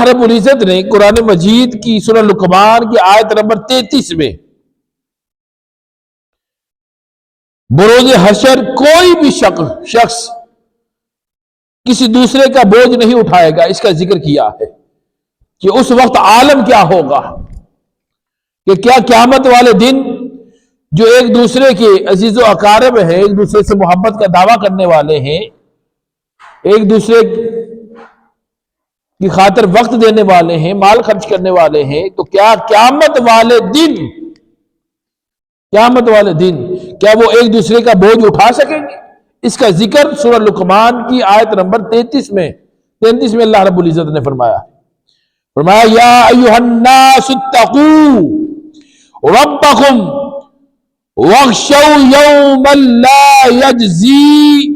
اللہ رب العزت نے قرآن مجید کی سورہ لقمان کی آیت نمبر 33 میں بروز حشر کوئی بھی شخص کسی دوسرے کا بوجھ نہیں اٹھائے گا، اس کا ذکر کیا ہے کہ اس وقت عالم کیا ہوگا، کہ کیا قیامت والے دن جو ایک دوسرے کے عزیز و اقارب ہیں، ایک دوسرے سے محبت کا دعویٰ کرنے والے ہیں، ایک دوسرے کی خاطر وقت دینے والے ہیں، مال خرچ کرنے والے ہیں، تو کیا قیامت والے دن کیا وہ ایک دوسرے کا بوجھ اٹھا سکیں گے؟ اس کا ذکر سورہ لقمان کی آیت نمبر 33 میں اللہ رب العزت نے فرمایا یا ایھا الناس اتقوا ربکم واخشوا یوما لا یجزی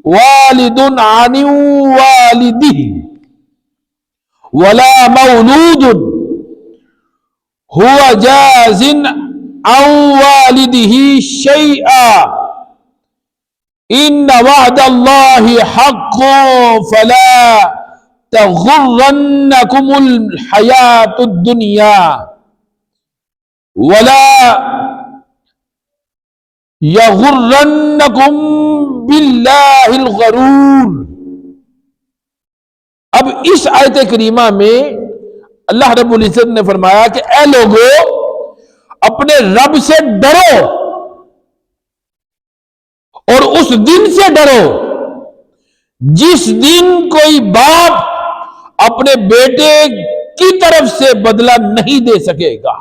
والد عن والدہ ولا مولود هو جاز عن والده شيئا ان وعد الله حق فلا تغرنكم الحياة الدنيا ولا يغرنكم بالله الغرور۔ اب اس آیت کریمہ میں اللہ رب العزت نے فرمایا کہ اے لوگو اپنے رب سے ڈرو اور اس دن سے ڈرو جس دن کوئی باپ اپنے بیٹے کی طرف سے بدلہ نہیں دے سکے گا،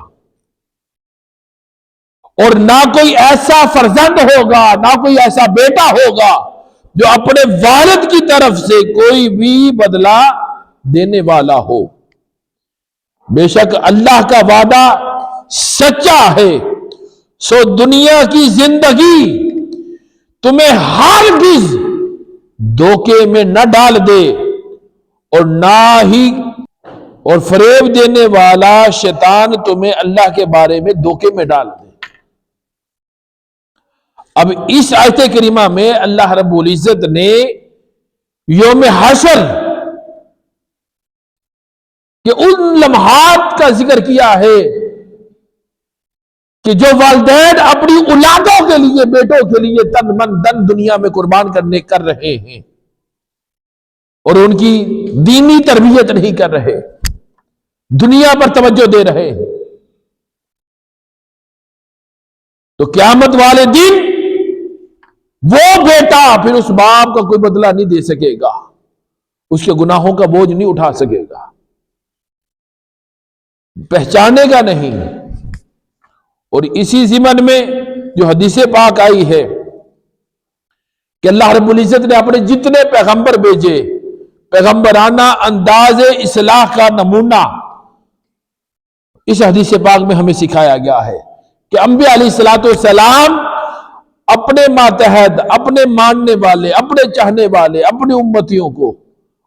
اور نہ کوئی ایسا فرزند ہوگا، نہ کوئی ایسا بیٹا ہوگا جو اپنے والد کی طرف سے کوئی بھی بدلہ دینے والا ہو۔ بے شک اللہ کا وعدہ سچا ہے، سو دنیا کی زندگی تمہیں ہرگز دھوکے میں نہ ڈال دے اور نہ ہی اور فریب دینے والا شیطان تمہیں اللہ کے بارے میں دھوکے میں ڈال دے۔ اب اس آیت کریمہ میں اللہ رب العزت نے یوم حشر کہ ان لمحات کا ذکر کیا ہے کہ جو والدین اپنی اولادوں کے لیے، بیٹوں کے لیے تن من دن دنیا میں قربان کر رہے ہیں اور ان کی دینی تربیت نہیں کر رہے، دنیا پر توجہ دے رہے ہیں، تو قیامت والے دن وہ بیٹا پھر اس باپ کا کوئی بدلہ نہیں دے سکے گا، اس کے گناہوں کا بوجھ نہیں اٹھا سکے گا، پہچانے گا نہیں۔ اور اسی ضمن میں جو حدیث پاک آئی ہے کہ اللہ رب العزت نے اپنے جتنے پیغمبر بھیجے، پیغمبرانہ انداز اصلاح کا نمونہ اس حدیث پاک میں ہمیں سکھایا گیا ہے کہ انبیاء علیہ السلام اپنے ماتحت، اپنے ماننے والے، اپنے چاہنے والے، اپنے امتیوں کو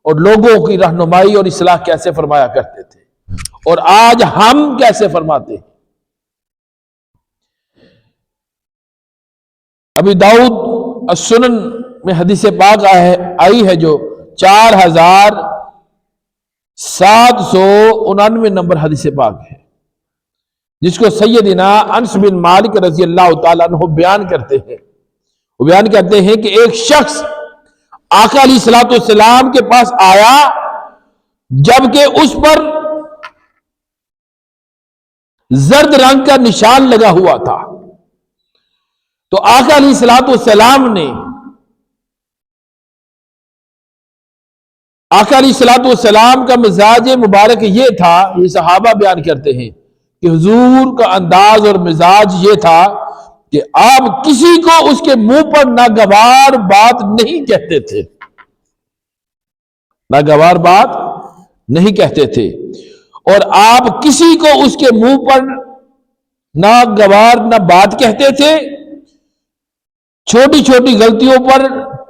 اور لوگوں کی رہنمائی اور اصلاح کیسے فرمایا کرتے تھے، اور آج ہم کیسے فرماتے ہیں۔ ابھی داؤد السنن میں حدیث پاک آئی ہے جو 4799 نمبر حدیث پاک ہے، جس کو سیدنا انس بن مالک رضی اللہ تعالیٰ عنہ بیان کرتے ہیں۔ وہ بیان کرتے ہیں کہ ایک شخص آقا علیہ السلام کے پاس آیا جبکہ اس پر زرد رنگ کا نشان لگا ہوا تھا، تو آقا علیہ السلام نے آقا علیہ السلام کا مزاج مبارک یہ تھا، یہ صحابہ بیان کرتے ہیں کہ حضور کا انداز اور مزاج یہ تھا کہ آپ کسی کو اس کے منہ پر ناگوار بات نہیں کہتے تھے، ناگوار بات نہیں کہتے تھے، اور آپ کسی کو اس کے منہ پر ناگوار نہ بات کہتے تھے، چھوٹی چھوٹی غلطیوں پر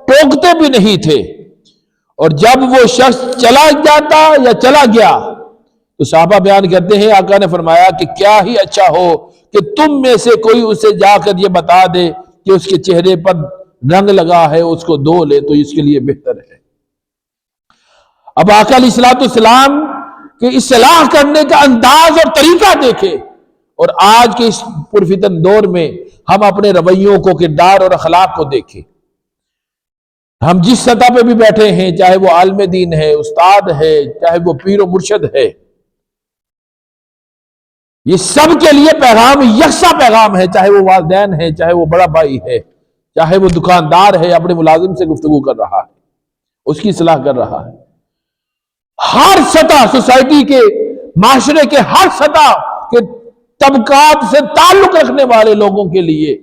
ٹوکتے بھی نہیں تھے، اور جب وہ شخص چلا جاتا یا چلا گیا تو صحابہ بیان کرتے ہیں آقا نے فرمایا کہ کیا ہی اچھا ہو کہ تم میں سے کوئی اسے جا کر یہ بتا دے کہ اس کے چہرے پر رنگ لگا ہے، اس کو دھو لے تو اس کے لیے بہتر ہے۔ اب آقا علیہ السلام کہ اصلاح کرنے کا انداز اور طریقہ دیکھے، اور آج کے اس پرفتن دور میں ہم اپنے رویوں کو، کردار اور اخلاق کو دیکھیں۔ ہم جس سطح پہ بھی بیٹھے ہیں، چاہے وہ عالم دین ہے، استاد ہے، چاہے وہ پیر و مرشد ہے، یہ سب کے لیے پیغام یکساں پیغام ہے، چاہے وہ والدین ہے، چاہے وہ بڑا بھائی ہے، چاہے وہ دکاندار ہے، اپنے ملازم سے گفتگو کر رہا ہے، اس کی اصلاح کر رہا ہے۔ ہر سطح، سوسائٹی کے، معاشرے کے ہر سطح کے طبقات سے تعلق رکھنے والے لوگوں کے لیے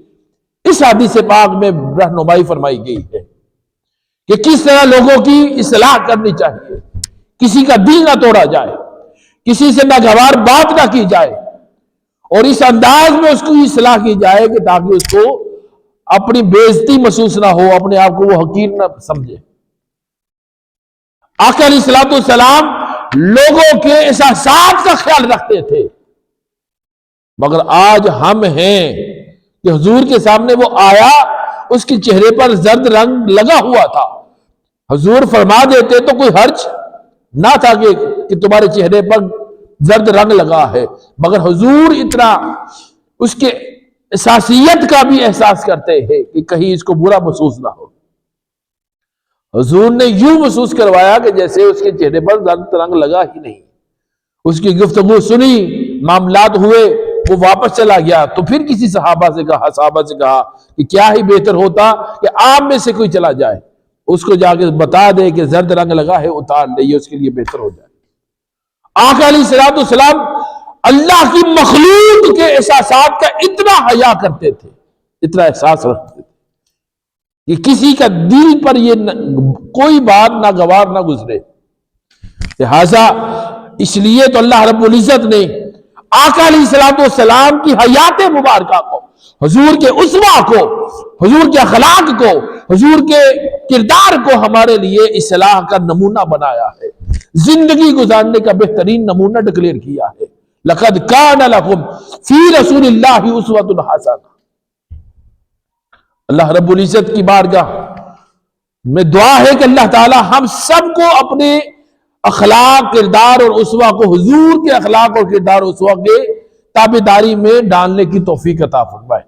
اس حدیث پاک میں رہنمائی فرمائی گئی ہے کہ کس طرح لوگوں کی اصلاح کرنی چاہیے، کسی کا دل نہ توڑا جائے، کسی سے ناگوار بات نہ کی جائے، اور اس انداز میں اس کی اصلاح کی جائے کہ تاکہ اس کو اپنی بے عزتی محسوس نہ ہو، اپنے آپ کو وہ حقیر نہ سمجھے۔ آقا علیہ الصلوۃ والسلام لوگوں کے احساسات کا خیال رکھتے تھے، مگر آج ہم ہیں کہ حضور کے سامنے وہ آیا، اس کے چہرے پر زرد رنگ لگا ہوا تھا، حضور فرما دیتے تو کوئی حرج نہ تھا کہ تمہارے چہرے پر زرد رنگ لگا ہے، مگر حضور اتنا اس کے احساسیت کا بھی احساس کرتے ہیں کہ کہیں اس کو برا محسوس نہ ہو۔ حضور نے یوں محسوس کروایا کہ جیسے اس کے چہرے پر زرد رنگ لگا ہی نہیں۔ اس کی گفتگو سنی، معاملات ہوئے، وہ واپس چلا گیا، تو پھر کسی صحابہ سے کہا کہ کیا ہی بہتر ہوتا کہ آپ میں سے کوئی چلا جائے، اس کو جا کے بتا دے کہ زرد رنگ لگا ہے، اتار لے، یہ اس کے لیے بہتر ہو جائے۔ آقا علیہ الصلوۃ والسلام اللہ کی مخلوق کے احساسات کا اتنا حیا کرتے تھے، اتنا احساس رکھتے تھے کہ کسی کا دل پر یہ کوئی بات ناگوار نہ گزرے۔ لہذا اس لیے تو اللہ رب العزت نے آقا علیہ الصلوۃ والسلام کی حیات مبارکہ کو، حضور کے اسوہ کو، حضور کے اخلاق کو، حضور کے کردار کو ہمارے لیے اصلاح کا نمونہ بنایا ہے، زندگی گزارنے کا بہترین نمونہ ڈکلیئر کیا ہے۔ لَقَدْ كَانَ لَكُمْ فِي رَسُولِ اللَّهِ أُسْوَةٌ حَسَنَةٌ۔ اللہ رب العزت کی بارگاہ میں دعا ہے کہ اللہ تعالی ہم سب کو اپنے اخلاق، کردار اور اسوہ کو حضور کے اخلاق اور کردار اور اسوہ کے تابعداری میں ڈالنے کی توفیق عطا فرمائے۔